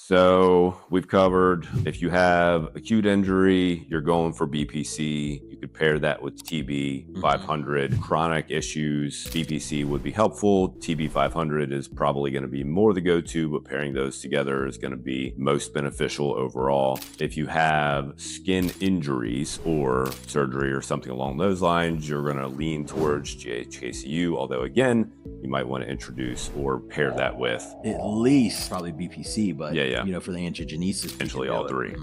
So we've covered if you have acute injury, you're going for BPC. You could pair that with TB-500. Chronic issues, BPC would be helpful. TB-500 is probably going to be more the go-to, but pairing those together is going to be most beneficial overall. If you have skin injuries or surgery or something along those lines, you're going to lean towards GHK-Cu, although again, you might want to introduce or pair that with at least probably BPC, but yeah. You know, for the angiogenesis, potentially all three.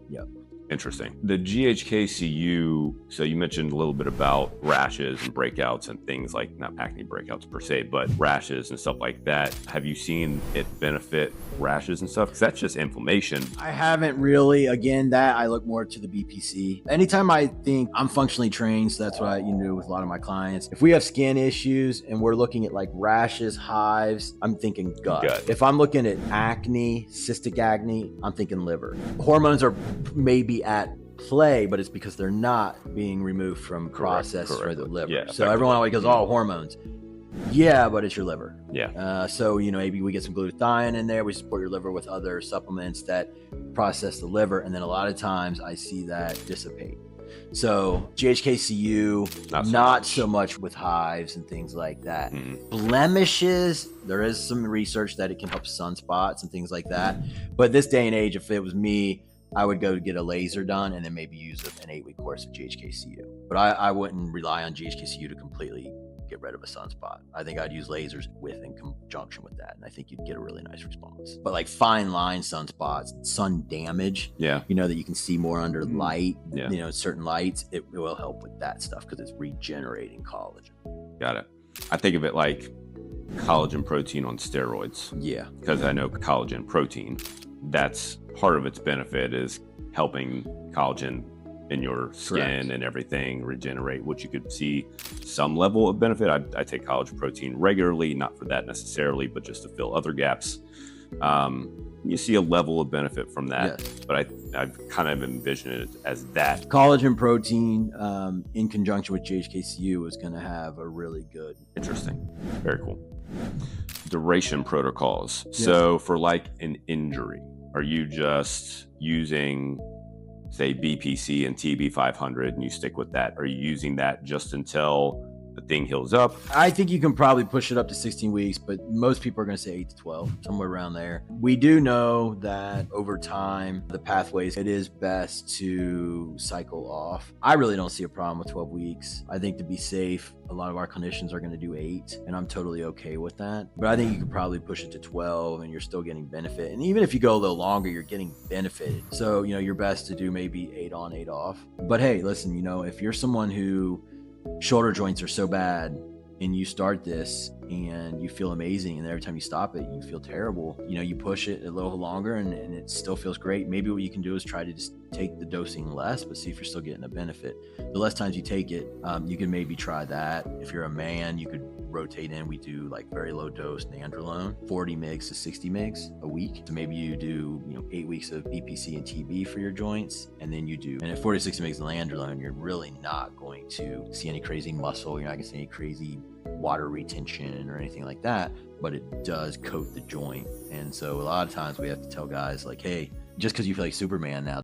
Yep. Interesting. The GHK-Cu, so you mentioned a little bit about rashes and breakouts and things like, not acne breakouts per se, but rashes and stuff like that. Have you seen it benefit rashes and stuff? Because that's just inflammation. I haven't really. Again, that I look more to the BPC. Anytime I think I'm functionally trained, so that's what I do with a lot of my clients. If we have skin issues and we're looking at like rashes, hives, I'm thinking gut. If I'm looking at acne, cystic acne, I'm thinking liver. Hormones are maybe at play, but it's because they're not being removed from process for the liver. Yeah, so everyone always goes, oh, hormones. Yeah, but it's your liver. Yeah. So, you know, maybe we get some glutathione in there. We support your liver with other supplements that process the liver. And then a lot of times I see that dissipate. So GHK-Cu, not so much with hives and things like that. Blemishes, there is some research that it can help sunspots and things like that. But this day and age, if it was me, I would go to get a laser done and then maybe use an 8-week course of GHK-Cu. But I wouldn't rely on GHK-Cu to completely get rid of a sunspot. I think I'd use lasers in conjunction with that, and I think you'd get a really nice response. But like fine line sunspots, sun damage, you know, that you can see more under light, you know, certain lights, it will help with that stuff because it's regenerating collagen. Got it. I think of it like collagen protein on steroids. Yeah. Because I know collagen protein, that's part of its benefit is helping collagen in your skin and everything regenerate, which you could see some level of benefit. I take collagen protein regularly, not for that necessarily, but just to fill other gaps. You see a level of benefit from that, but I've kind of envisioned it as that. Collagen protein in conjunction with GHK-Cu is going to have a really good. Interesting. Very cool. Duration protocols. So for like an injury, are you just using, say, BPC and TB-500 and you stick with that? Are you using that just until the thing heals up? I think you can probably push it up to 16 weeks, but most people are going to say 8 to 12, somewhere around there. We do know that over time, the pathways, it is best to cycle off. I really don't see a problem with 12 weeks. I think to be safe, a lot of our clinicians are going to do 8, and I'm totally okay with that. But I think you could probably push it to 12 and you're still getting benefit. And even if you go a little longer, you're getting benefited. So, you know, you're best to do maybe 8 on, 8 off. But hey, listen, you know, if you're someone who shoulder joints are so bad and you start this and you feel amazing and every time you stop it you feel terrible, you know, you push it a little longer and it still feels great. Maybe what you can do is try to just take the dosing less, but see if you're still getting a benefit. The less times you take it, you can maybe try that. If you're a man, you could rotate in. We do like very low dose nandrolone, 40 mgs to 60 mgs a week. So maybe you do, you know, 8 weeks of BPC and TB for your joints, and then you do, and at 40 to 60 mgs of nandrolone, you're really not going to see any crazy muscle. You're not going to see any crazy water retention or anything like that, but it does coat the joint. And so a lot of times we have to tell guys like, hey, just because you feel like Superman now